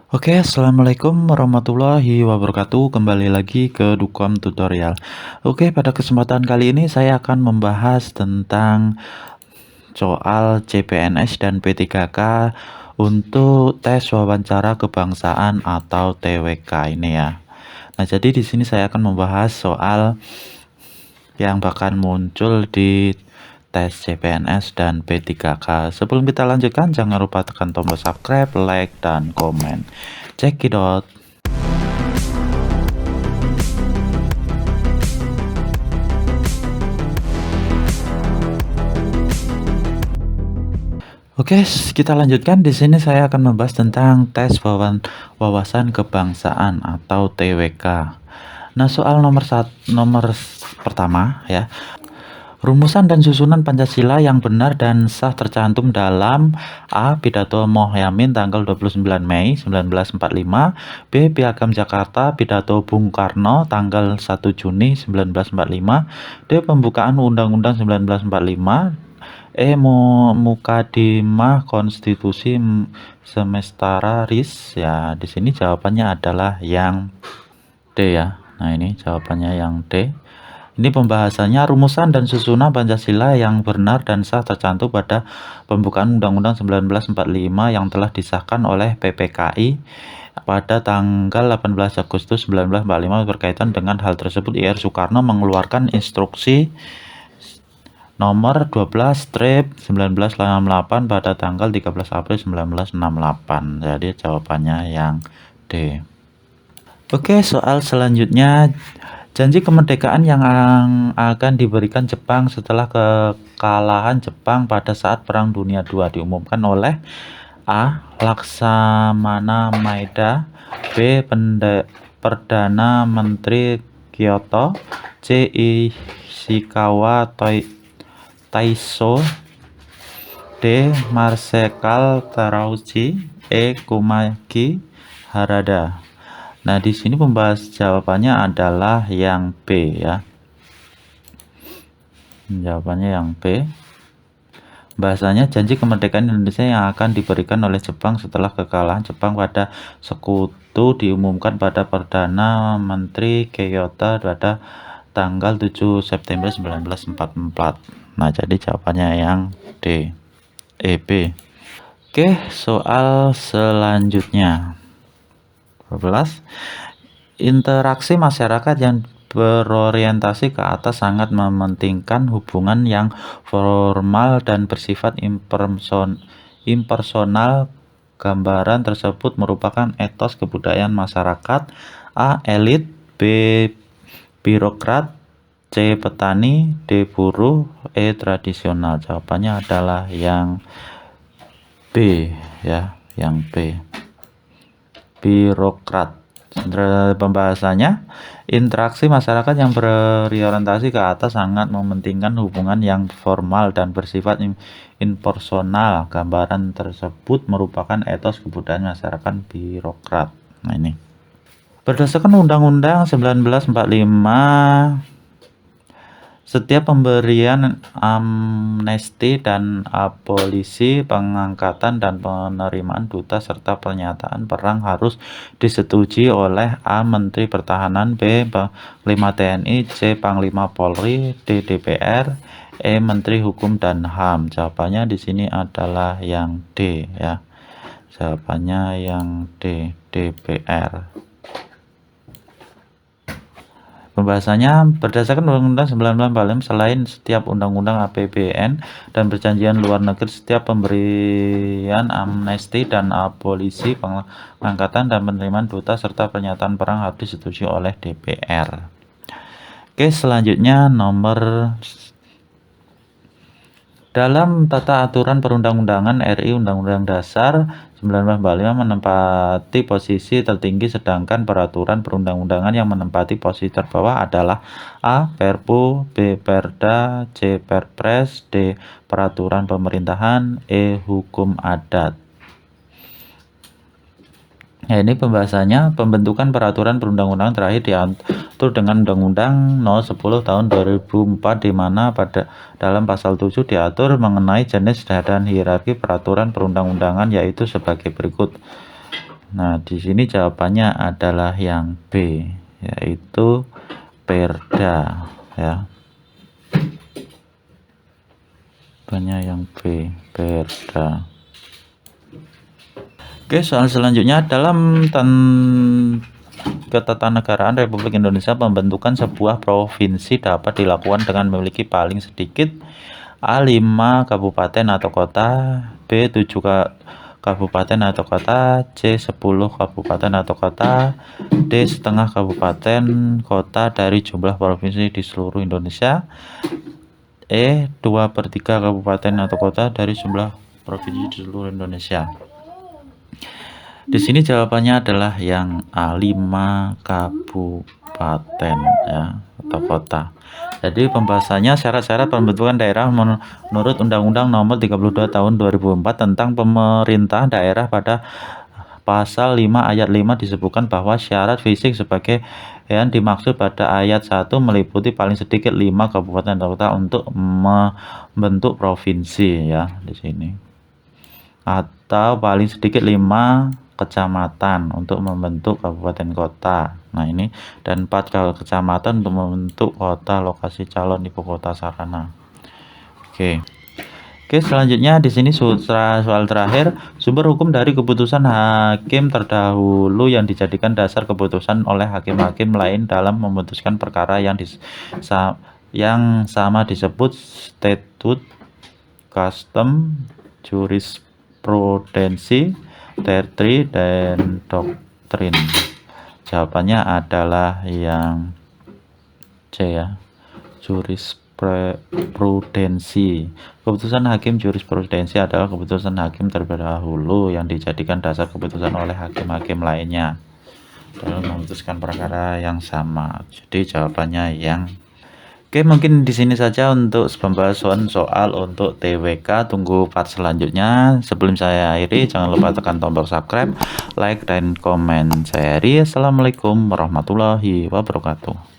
Oke, assalamualaikum warahmatullahi wabarakatuh. Kembali lagi ke Dukom Tutorial. Oke, pada kesempatan kali ini saya akan membahas tentang soal CPNS dan P3K untuk tes wawancara kebangsaan atau TWK ini ya. Nah, jadi di sini saya akan membahas soal yang bakal muncul di tes CPNS dan P3K. Sebelum kita lanjutkan, jangan lupa tekan tombol subscribe, like, dan komen. Check it out. Oke, kita lanjutkan. Di sini saya akan membahas tentang tes wawasan kebangsaan atau TWK. Nah, soal nomor pertama ya. Rumusan dan susunan Pancasila yang benar dan sah tercantum dalam A. Pidato Mohyamin tanggal 29 Mei 1945, B. Piagam Jakarta Pidato Bung Karno tanggal 1 Juni 1945, D. Pembukaan Undang-Undang 1945, Mukadimah Konstitusi Semestara RIS. Ya, di sini jawabannya adalah yang D ya. Nah, ini jawabannya yang D. Ini pembahasannya rumusan dan susunan Pancasila yang benar dan sah tercantum pada pembukaan Undang-Undang 1945 yang telah disahkan oleh PPKI pada tanggal 18 Agustus 1945. Berkaitan dengan hal tersebut, Ir Soekarno mengeluarkan instruksi nomor 12/1968 pada tanggal 13 April 1968. Jadi jawabannya yang D. Oke, soal selanjutnya. Janji kemerdekaan yang akan diberikan Jepang setelah kekalahan Jepang pada saat Perang Dunia II diumumkan oleh A. Laksamana Maeda, B. Perdana Menteri Kyoto, C. Ishikawa Taiso, D. Marsekal Terauchi, E. Kumaki Harada. Nah, di sini pembahas jawabannya adalah yang B ya. Jawabannya yang B. Bahasanya janji kemerdekaan Indonesia yang akan diberikan oleh Jepang setelah kekalahan Jepang pada Sekutu diumumkan pada Perdana Menteri Kyoto pada tanggal 7 September 1944. Nah, jadi jawabannya yang D. B. Oke, soal selanjutnya. 12. Interaksi masyarakat yang berorientasi ke atas sangat mementingkan hubungan yang formal dan bersifat impersonal. Gambaran tersebut merupakan etos kebudayaan masyarakat. A. Elit, B. Birokrat, C. Petani, D. Buruh, E. Tradisional. Jawabannya adalah yang B ya, yang B. Birokrat. Pembahasannya, interaksi masyarakat yang berorientasi ke atas sangat mementingkan hubungan yang formal dan bersifat impersonal. Gambaran tersebut merupakan etos kebudayaan masyarakat birokrat. Nah, ini berdasarkan Undang-Undang 1945, setiap pemberian amnesti dan abolisi, pengangkatan dan penerimaan duta serta pernyataan perang harus disetujui oleh A. Menteri Pertahanan, B. Panglima TNI, C. Panglima Polri, D. DPR, E. Menteri Hukum dan HAM. Jawabannya di sini adalah yang D ya. Jawabannya yang D, DPR. Pembahasannya, berdasarkan Undang-Undang 1945, selain setiap undang-undang APBN dan perjanjian luar negeri, setiap pemberian amnesti dan abolisi, pengangkatan dan penerimaan duta serta pernyataan perang harus disetujui oleh DPR. Oke, selanjutnya nomor dalam tata aturan perundang-undangan RI, Undang-Undang Dasar 1945 menempati posisi tertinggi, sedangkan peraturan perundang-undangan yang menempati posisi terbawah adalah A. Perpu, B. Perda, C. Perpres, D. Peraturan pemerintahan, E. Hukum adat. Ya, ini pembahasannya, pembentukan peraturan perundang-undangan terakhir diatur dengan Undang-Undang No. 10 Tahun 2004, di mana pada dalam pasal 7 diatur mengenai jenis dan hierarki peraturan perundang-undangan, yaitu sebagai berikut. Nah, di sini jawabannya adalah yang B, yaitu Perda, ya. Jawabannya yang B, Perda. Oke, soal selanjutnya dalam ketatanegaraan Republik Indonesia, pembentukan sebuah provinsi dapat dilakukan dengan memiliki paling sedikit A5 kabupaten atau kota, B 7 kabupaten atau kota, C 10 kabupaten atau kota, D setengah kabupaten kota dari jumlah provinsi di seluruh Indonesia, E 2/3 kabupaten atau kota dari jumlah provinsi di seluruh Indonesia. Di sini jawabannya adalah yang A5 kabupaten, ya, atau kota. Jadi pembahasannya syarat-syarat pembentukan daerah menurut Undang-Undang Nomor 32 Tahun 2004 tentang pemerintah daerah. Pada pasal 5 ayat 5 disebutkan bahwa syarat fisik sebagai yang dimaksud pada ayat 1 meliputi paling sedikit 5 kabupaten atau kota untuk membentuk provinsi, ya, di sini. Atau paling sedikit 5 kecamatan untuk membentuk kabupaten kota. Nah, ini dan 4 kecamatan untuk membentuk kota lokasi calon ibu kota sarana. Oke, selanjutnya di sini soal terakhir, sumber hukum dari keputusan hakim terdahulu yang dijadikan dasar keputusan oleh hakim-hakim lain dalam memutuskan perkara yang sama disebut statute, custom, jurisprudensi, teori, dan doktrin. Jawabannya adalah yang C, ya, jurisprudensi. Keputusan hakim jurisprudensi adalah keputusan hakim terdahulu yang dijadikan dasar keputusan oleh hakim-hakim lainnya dalam memutuskan perkara yang sama. Jadi jawabannya yang Oke, mungkin di sini saja untuk pembahasan soal untuk TWK. Tunggu part selanjutnya. Sebelum saya akhiri, jangan lupa tekan tombol subscribe, like, dan komen. Saya Ri. Assalamualaikum warahmatullahi wabarakatuh.